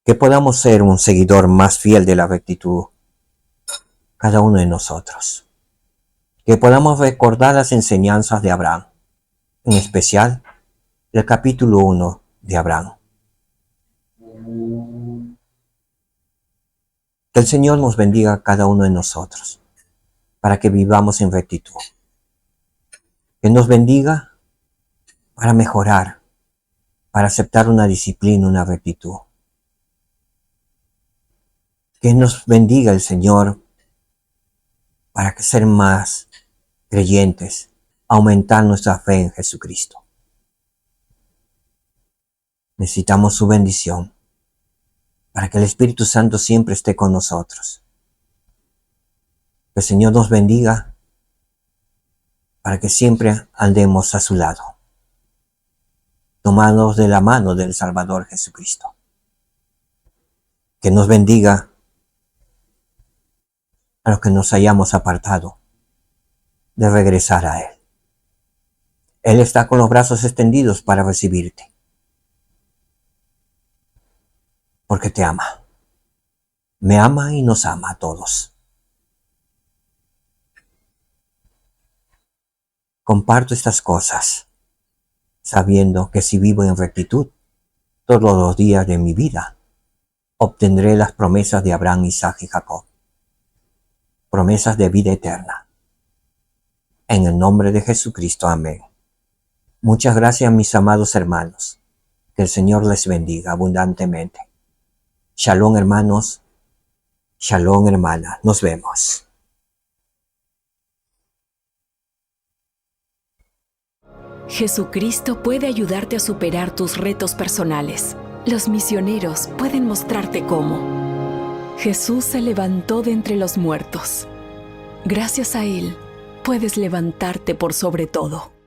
Que podamos ser un seguidor más fiel de la rectitud, cada uno de nosotros. Que podamos recordar las enseñanzas de Abraham, en especial el capítulo 1 de Abraham. Que el Señor nos bendiga a cada uno de nosotros para que vivamos en rectitud. Que nos bendiga para mejorar, para aceptar una disciplina, una rectitud. Que nos bendiga el Señor para que ser más creyentes, aumentar nuestra fe en Jesucristo. Necesitamos su bendición para que el Espíritu Santo siempre esté con nosotros. Que el Señor nos bendiga para que siempre andemos a su lado, tomados de la mano del Salvador Jesucristo. Que nos bendiga a los que nos hayamos apartado de regresar a Él. Él está con los brazos extendidos para recibirte, porque te ama. Me ama y nos ama a todos. Comparto estas cosas, sabiendo que si vivo en rectitud todos los días de mi vida, obtendré las promesas de Abraham, Isaac y Jacob. Promesas de vida eterna. En el nombre de Jesucristo, amén. Muchas gracias, mis amados hermanos. Que el Señor les bendiga abundantemente. Shalom, hermanos. Shalom, hermana. Nos vemos. Jesucristo puede ayudarte a superar tus retos personales. Los misioneros pueden mostrarte cómo. Jesús se levantó de entre los muertos. Gracias a Él, puedes levantarte por sobre todo.